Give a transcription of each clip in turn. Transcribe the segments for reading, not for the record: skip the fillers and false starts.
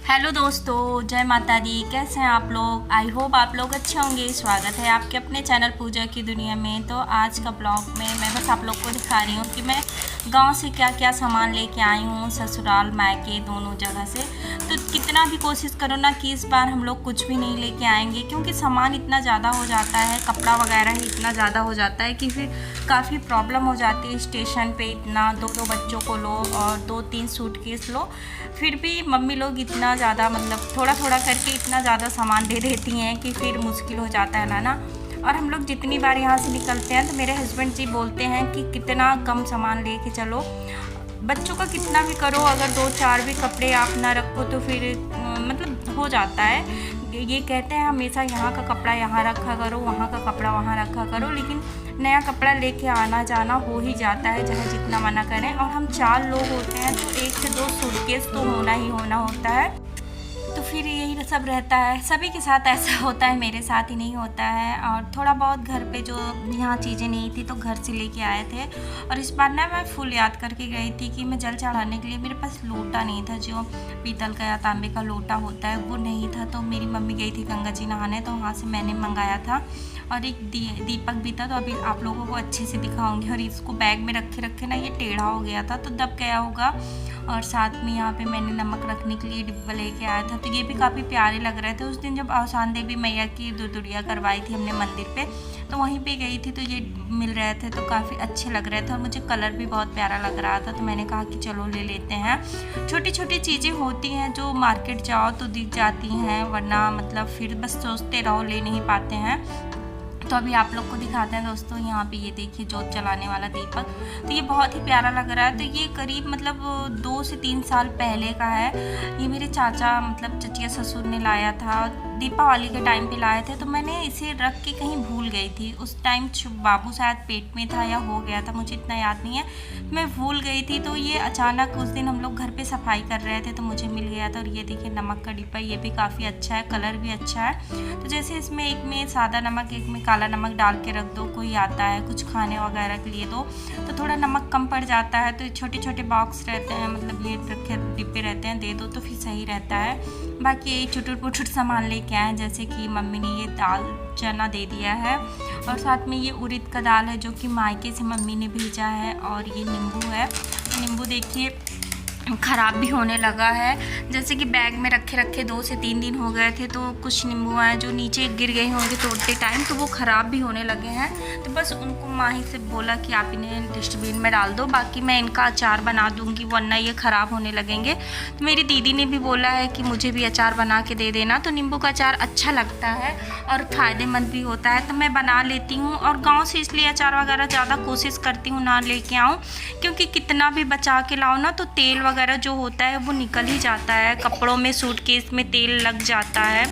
Hello दोस्तों, जय माता दी। कैसे हैं आप लोग? आई होप आप लोग अच्छे होंगे। स्वागत है आपके अपने चैनल पूजा की दुनिया में। तो आज का ब्लॉग में मैं बस आप लोग को दिखा रही हूँ कि मैं गांव से क्या क्या सामान लेके आई हूँ, ससुराल मायके दोनों जगह से। तो कितना भी कोशिश करो ना कि इस बार हम लोग कुछ भी नहीं लेके आएंगे, क्योंकि सामान इतना ज़्यादा हो जाता है, कपड़ा वगैरह ही इतना ज़्यादा हो जाता है कि फिर काफ़ी प्रॉब्लम हो जाती है। स्टेशन पे इतना दो बच्चों को लो और 2-3 सूटकेस लो, फिर भी मम्मी लोग इतना ज़्यादा मतलब थोड़ा थोड़ा करके इतना ज़्यादा सामान दे देती हैं कि फिर मुश्किल हो जाता है लाना। और हम लोग जितनी बार यहाँ से निकलते हैं तो मेरे हस्बैंड जी बोलते हैं कि कितना कम सामान लेके चलो, बच्चों का कितना भी करो, अगर 2-4 भी कपड़े आप ना रखो तो फिर मतलब हो जाता है। ये कहते हैं हमेशा यहाँ का कपड़ा यहाँ रखा करो, वहाँ का कपड़ा वहाँ रखा करो, लेकिन नया कपड़ा लेके आना जाना हो ही जाता है चाहे जितना मना करें। और हम 4 लोग होते हैं तो 1 से 2 सूटकेस तो होना ही होना होता है। तो फिर यही सब रहता है, सभी के साथ ऐसा होता है, मेरे साथ ही नहीं होता है। और थोड़ा बहुत घर पे जो यहाँ चीज़ें नहीं थी तो घर से लेके आए थे। और इस बार ना मैं फुल याद करके गई थी कि मैं जल चढ़ाने के लिए मेरे पास लोटा नहीं था, जो पीतल का या तांबे का लोटा होता है वो नहीं था। तो मेरी मम्मी गई थी गंगा जी नहाने, तो वहाँ से मैंने मंगाया था। और एक दीपक भी था, तो अभी आप लोगों को अच्छे से दिखाऊंगी। और इसको बैग में रखे रखे ना ये टेढ़ा हो गया था तो दब गया होगा। और साथ में यहाँ पे मैंने नमक रखने के लिए डिब्बा लेके आया था, तो ये भी काफ़ी प्यारे लग रहे थे। उस दिन जब अवसान देवी मैया की दुदुड़िया करवाई थी हमने मंदिर पे, तो वहीं पे गई थी तो ये मिल रहे थे, तो काफ़ी अच्छे लग रहे थे और मुझे कलर भी बहुत प्यारा लग रहा था। तो मैंने कहा कि चलो ले लेते हैं। छोटी छोटी चीज़ें होती हैं जो मार्केट जाओ तो दिख जाती हैं, वरना मतलब फिर बस सोचते रहो, ले नहीं पाते हैं। तो अभी आप लोग को दिखाते हैं दोस्तों, यहाँ पे ये देखिए जोत जलाने वाला दीपक, तो ये बहुत ही प्यारा लग रहा है। तो ये करीब मतलब 2 से 3 साल पहले का है। ये मेरे चाचा मतलब चचिया ससुर ने लाया था, दीपावली के टाइम पे लाए थे। तो मैंने इसे रख के कहीं भूल गई थी, उस टाइम बाबू शायद पेट में था या हो गया था, मुझे इतना याद नहीं है, मैं भूल गई थी। तो ये अचानक उस दिन हम लोग घर पे सफाई कर रहे थे तो मुझे मिल गया था। और ये देखिए नमक का डिब्बा, ये भी काफ़ी अच्छा है, कलर भी अच्छा है। तो जैसे इसमें एक में सादा नमक, एक में काला नमक डाल के रख दो, कोई आता है कुछ खाने वगैरह के लिए दो तो थोड़ा नमक कम पड़ जाता है। तो छोटे छोटे बॉक्स रहते हैं, मतलब ये रखे डिब्बे रहते हैं, दे दो तो फिर सही रहता है। बाकी यही चुटुट पुटुट सामान लेके आए, जैसे कि मम्मी ने ये दाल चना दे दिया है, और साथ में ये उड़द का दाल है जो कि मायके से मम्मी ने भेजा है। और ये नींबू है, नींबू देखिए ख़राब भी होने लगा है, जैसे कि बैग में रखे रखे 2 से 3 दिन हो गए थे। तो कुछ नींबू हैं जो नीचे गिर गए होंगे तोड़ते टाइम, तो वो ख़राब भी होने लगे हैं। तो बस उनको माही से बोला कि आप इन्हें डस्टबिन में डाल दो, बाकी मैं इनका अचार बना दूंगी वरना ये ख़राब होने लगेंगे। तो मेरी दीदी ने भी बोला है कि मुझे भी अचार बना के दे देना। तो नींबू का अचार अच्छा लगता है और फ़ायदेमंद भी होता है, तो मैं बना लेती हूँ। और गाँव से इसलिए अचार वगैरह ज़्यादा कोशिश करती हूँ ना लेके आऊँ, क्योंकि कितना भी बचा के लाओ ना तो तेल वगैरह जो होता है वो निकल ही जाता है, कपड़ों में सूटकेस में तेल लग जाता है।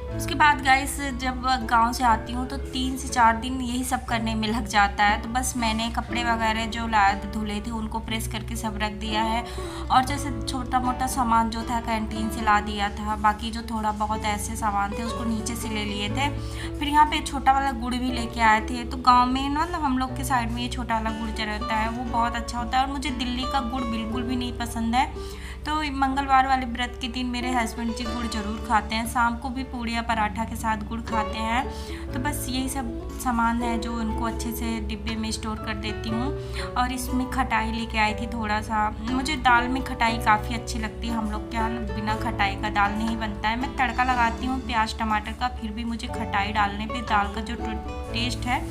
उसके बाद गाइस जब गांव से आती हूँ तो 3 से 4 दिन यही सब करने में लग जाता है। तो बस मैंने कपड़े वगैरह जो लाए थे धुले थे उनको प्रेस करके सब रख दिया है। और जैसे छोटा मोटा सामान जो था कैंटीन से ला दिया था, बाकी जो थोड़ा बहुत ऐसे सामान थे उसको नीचे से ले लिए थे। फिर यहाँ पे छोटा वाला गुड़ भी लेके आए थे। तो गाँव में ना मतलब हम लोग के साइड में ये छोटा वाला गुड़ जो रहता है वो बहुत अच्छा होता है, और मुझे दिल्ली का गुड़ बिल्कुल भी नहीं पसंद है। तो मंगलवार वाले व्रत के दिन मेरे हस्बैंड जी गुड़ जरूर खाते हैं, शाम को भी पूड़ी या पराठा के साथ गुड़ खाते हैं। तो बस यही सब सामान है जो उनको अच्छे से डिब्बे में स्टोर कर देती हूँ। और इसमें खटाई लेके आई थी थोड़ा सा, मुझे दाल में खटाई काफ़ी अच्छी लगती है। हम लोग के यहाँ बिना खटाई का दाल नहीं बनता है। मैं तड़का लगाती हूँ प्याज टमाटर का, फिर भी मुझे खटाई डालने पर दाल का जो टेस्ट है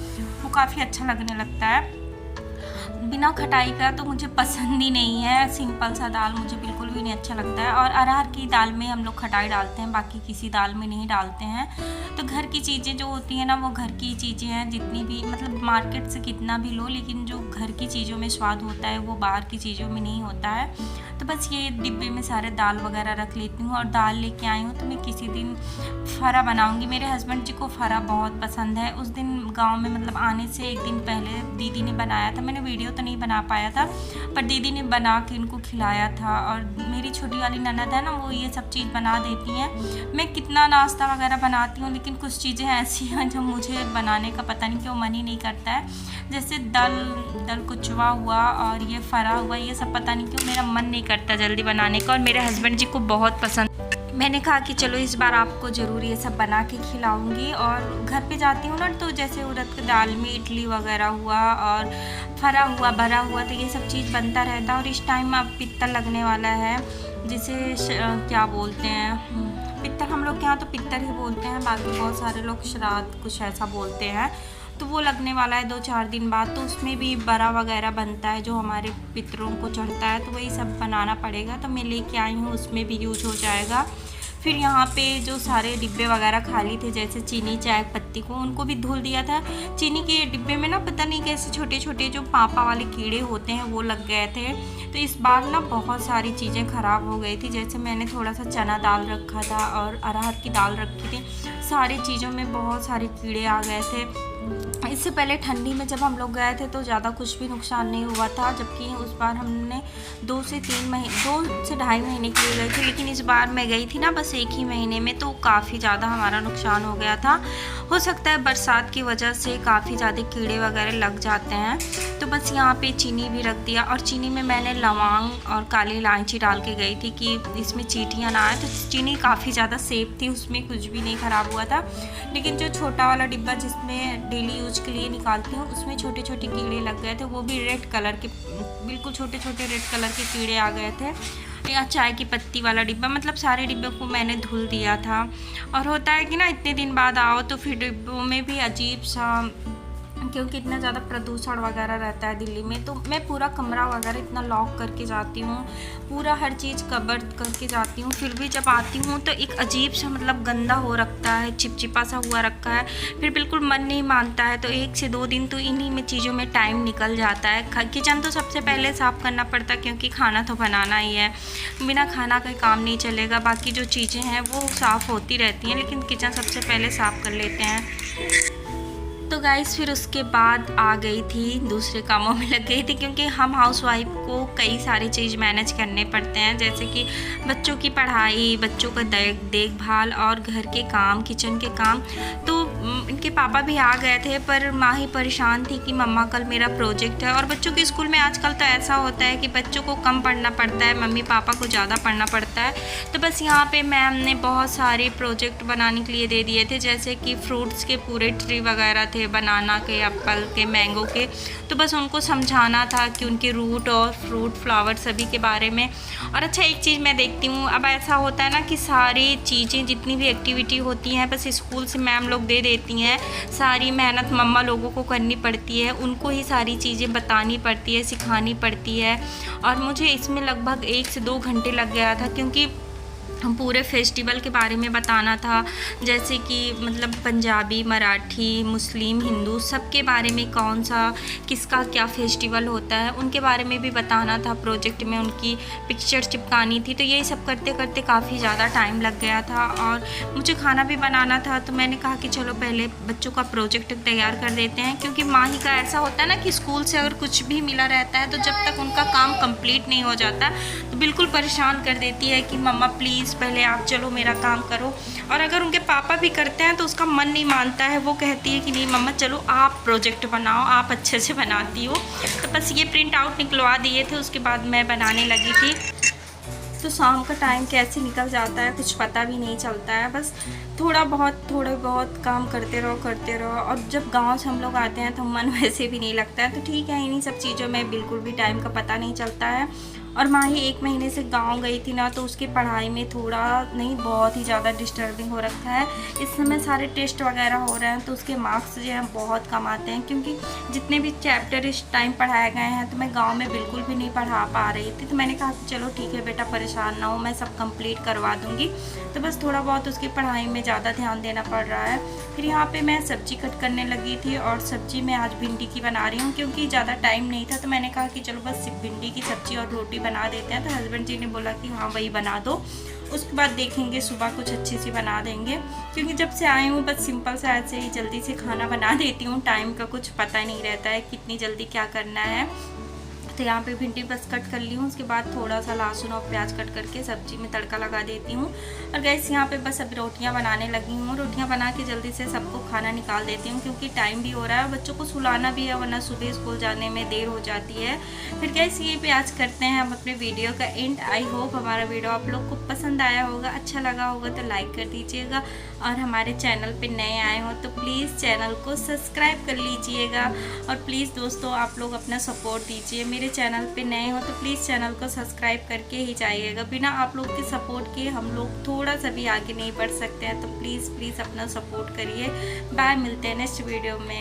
वो काफ़ी अच्छा लगने लगता है। बिना खटाई का तो मुझे पसंद ही नहीं है। सिंपल सा दाल मुझे बिल्कुल भी नहीं अच्छा लगता है। और अरहर की दाल में हम लोग खटाई डालते हैं, बाकी किसी दाल में नहीं डालते हैं। तो घर की चीज़ें जो होती हैं ना, वो घर की चीज़ें हैं। जितनी भी मतलब मार्केट से कितना भी लो, लेकिन जो घर की चीज़ों में स्वाद होता है वो बाहर की चीज़ों में नहीं होता है। तो बस ये डिब्बे में सारे दाल वगैरह रख लेती हूँ। और दाल लेके आई हूँ तो मैं किसी दिन फरा बनाऊँगी। मेरे हस्बैंड जी को फरा बहुत पसंद है। उस दिन गाँव में मतलब आने से एक दिन पहले दीदी ने बनाया था। मैंने वीडियो तो नहीं बना पाया था, पर दीदी ने बना के इनको खिलाया था। और मेरी छोटी वाली ननद है ना, वो ये सब चीज़ बना देती हैं। मैं कितना नाश्ता वगैरह बनाती हूँ, लेकिन कुछ चीज़ें ऐसी हैं जो मुझे बनाने का पता नहीं क्यों मन ही नहीं करता है। जैसे दल कुचवा हुआ और ये फरा हुआ, ये सब पता नहीं क्यों मेरा मन नहीं करता जल्दी बनाने का। और मेरे हस्बैंड जी को बहुत पसंद। मैंने कहा कि चलो इस बार आपको ज़रूर ये सब बना के खिलाऊंगी। और घर पे जाती हूँ ना, तो जैसे उड़द की दाल में इडली वगैरह हुआ और फरा हुआ, भरा हुआ, तो ये सब चीज़ बनता रहता है। और इस टाइम अब पित्तर लगने वाला है, जिसे क्या बोलते हैं, पित्तर। हम लोग के यहाँ तो पित्तर ही बोलते हैं, बाकी बहुत सारे लोग श्राद्ध कुछ ऐसा बोलते हैं। तो वो लगने वाला है 2-4 दिन बाद। तो उसमें भी बड़ा वगैरह बनता है जो हमारे पितरों को चढ़ता है, तो वही सब बनाना पड़ेगा। तो मैं लेके आई हूँ, उसमें भी यूज हो जाएगा। फिर यहाँ पे जो सारे डिब्बे वगैरह खाली थे, जैसे चीनी चाय पत्ती को, उनको भी धुल दिया था। चीनी के डिब्बे में ना पता नहीं कैसे छोटे छोटे जो पापा वाले कीड़े होते हैं वो लग गए थे। तो इस बार ना बहुत सारी चीज़ें ख़राब हो गई थी। जैसे मैंने थोड़ा सा चना दाल रखा था और अरहर की दाल रखी थी, सारी चीज़ों में बहुत सारे कीड़े आ गए थे। इससे पहले ठंडी में जब हम लोग गए थे तो ज़्यादा कुछ भी नुकसान नहीं हुआ था, जबकि उस बार हमने 2 से 2.5 महीने के लिए गए थे। लेकिन इस बार मैं गई थी ना बस 1 ही महीने में, तो काफ़ी ज़्यादा हमारा नुकसान हो गया था। हो सकता है बरसात की वजह से काफ़ी ज़्यादा कीड़े वगैरह लग जाते हैं। तो बस यहाँ पे चीनी भी रख दिया। और चीनी में मैंने लौंग और काली इलायची डाल के गई थी कि इसमें चींटियाँ ना आए। तो चीनी काफ़ी ज़्यादा सेफ थी, उसमें कुछ भी नहीं ख़राब हुआ था। लेकिन जो छोटा वाला डिब्बा जिसमें डेली यूज के लिए निकालती हूँ, उसमें छोटे छोटे कीड़े लग गए थे। वो भी रेड कलर के, बिल्कुल छोटे छोटे रेड कलर के कीड़े आ गए थे। या चाय की पत्ती वाला डिब्बा, मतलब सारे डिब्बे को मैंने धुल दिया था। और होता है कि ना इतने दिन बाद आओ तो फिर डिब्बों में भी अजीब सा, क्योंकि इतना ज़्यादा प्रदूषण वगैरह रहता है दिल्ली में। तो मैं पूरा कमरा वगैरह इतना लॉक करके जाती हूँ, पूरा हर चीज़ कवर करके जाती हूँ। फिर भी जब आती हूँ तो एक अजीब सा मतलब गंदा हो रखता है, चिपचिपा सा हुआ रखा है। फिर बिल्कुल मन नहीं मानता है। तो 1 से 2 दिन तो इन्हीं में चीज़ों में टाइम निकल जाता है। किचन तो सबसे पहले साफ़ करना पड़ता है, क्योंकि खाना तो बनाना ही है। बिना खाना का काम नहीं चलेगा। बाकी जो चीज़ें हैं वो साफ़ होती रहती हैं, लेकिन किचन सबसे पहले साफ़ कर लेते हैं। तो गाइस फिर उसके बाद आ गई थी, दूसरे कामों में लग गई थी, क्योंकि हम हाउसवाइफ को कई सारी चीज़ मैनेज करने पड़ते हैं। जैसे कि बच्चों की पढ़ाई, बच्चों का देखभाल और घर के काम, किचन के काम। तो इनके पापा भी आ गए थे, पर माँ ही परेशान थी कि मम्मा कल मेरा प्रोजेक्ट है। और बच्चों के स्कूल में आजकल तो ऐसा होता है कि बच्चों को कम पढ़ना पड़ता है, मम्मी पापा को ज़्यादा पढ़ना पड़ता है। तो बस यहाँ पे मैम ने बहुत सारे प्रोजेक्ट बनाने के लिए दे दिए थे, जैसे कि फ्रूट्स के पूरे ट्री वगैरह थे, बनाना के, एप्पल के, मैंगो के। तो बस उनको समझाना था कि उनके रूट और फ्रूट, फ्लावर सभी के बारे में। और अच्छा एक चीज़ मैं देखती हूँ, अब ऐसा होता है ना कि सारी चीज़ें जितनी भी एक्टिविटी होती हैं बस स्कूल से मैम लोग दे देती हैं। सारी मेहनत मम्मा लोगों को करनी पड़ती है, उनको ही सारी चीज़ें बतानी पड़ती है, सिखानी पड़ती है। और मुझे इसमें लगभग 1 से 2 घंटे लग गया था, क्योंकि पूरे फेस्टिवल के बारे में बताना था। जैसे कि मतलब पंजाबी, मराठी, मुस्लिम, हिंदू सबके बारे में, कौन सा किसका क्या फेस्टिवल होता है उनके बारे में भी बताना था। प्रोजेक्ट में उनकी पिक्चर चिपकानी थी। तो यही सब करते करते काफ़ी ज़्यादा टाइम लग गया था। और मुझे खाना भी बनाना था। तो मैंने कहा कि चलो पहले बच्चों का प्रोजेक्ट तैयार कर देते हैं, क्योंकि माँ ही का ऐसा होता है ना कि स्कूल से अगर कुछ भी मिला रहता है तो जब तक उनका काम कंप्लीट नहीं हो जाता तो बिल्कुल परेशान कर देती है कि मम्मा प्लीज़ पहले आप चलो मेरा काम करो। और अगर उनके पापा भी करते हैं तो उसका मन नहीं मानता है, वो कहती है कि नहीं मम्मा चलो आप प्रोजेक्ट बनाओ, आप अच्छे से बनाती हो। तो बस ये प्रिंट आउट निकलवा दिए थे, उसके बाद मैं बनाने लगी थी। तो शाम का टाइम कैसे निकल जाता है कुछ पता भी नहीं चलता है। बस थोड़े बहुत काम करते रहो। और जब गांव से हम लोग आते हैं तो मन वैसे भी नहीं लगता है। तो ठीक है, इन्हीं सब चीज़ों में बिल्कुल भी टाइम का पता नहीं चलता है। और माही 1 महीने से गांव गई थी ना, तो उसकी पढ़ाई में थोड़ा नहीं बहुत ही ज़्यादा डिस्टर्बिंग हो रखा है। इस समय सारे टेस्ट वगैरह हो रहे हैं, तो उसके मार्क्स जो हैं बहुत कम आते हैं, क्योंकि जितने भी चैप्टर इस टाइम पढ़ाए गए हैं तो मैं गांव में बिल्कुल भी नहीं पढ़ा पा रही थी। तो मैंने कहा कि चलो ठीक है बेटा, परेशान ना हो, मैं सब कंप्लीट करवा दूँगी। तो बस थोड़ा बहुत उसकी पढ़ाई में ज़्यादा ध्यान देना पड़ रहा है। फिर यहाँ पे मैं सब्ज़ी कट करने लगी थी, और सब्ज़ी मैं आज भिंडी की बना रही हूँ, क्योंकि ज़्यादा टाइम नहीं था। तो मैंने कहा कि चलो बस भिंडी की सब्ज़ी और रोटी बना देते हैं। तो हस्बैंड जी ने बोला कि हाँ वही बना दो, उसके बाद देखेंगे सुबह कुछ अच्छी सी बना देंगे। क्योंकि जब से आई हूँ बस सिंपल सा ऐसे ही जल्दी से खाना बना देती हूँ, टाइम का कुछ पता नहीं रहता है कितनी जल्दी क्या करना है। तो यहाँ पे भिंडी बस कट कर ली हूँ, उसके बाद थोड़ा सा लहसुन और प्याज कट करके सब्जी में तड़का लगा देती हूँ। और गैस यहाँ पे बस अभी रोटियाँ बनाने लगी हूँ। रोटियाँ बना के जल्दी से सबको खाना निकाल देती हूँ, क्योंकि टाइम भी हो रहा है, बच्चों को सुलाना भी है, वरना सुबह स्कूल जाने में देर हो जाती है। फिर गैस ये पे आज करते हैं हम अपने वीडियो का एंड। आई होप हमारा वीडियो आप लोग को पसंद आया होगा, अच्छा लगा होगा तो लाइक कर दीजिएगा, और हमारे चैनल पे नए आए हो तो प्लीज़ चैनल को सब्सक्राइब कर लीजिएगा। और प्लीज़ दोस्तों आप लोग अपना सपोर्ट दीजिए, मेरे चैनल पे नए हो तो प्लीज़ चैनल को सब्सक्राइब करके ही जाइएगा। बिना आप लोग के सपोर्ट के हम लोग थोड़ा सा भी आगे नहीं बढ़ सकते हैं। तो प्लीज़ प्लीज़ अपना सपोर्ट करिए। बाय, मिलते हैं नेक्स्ट वीडियो में।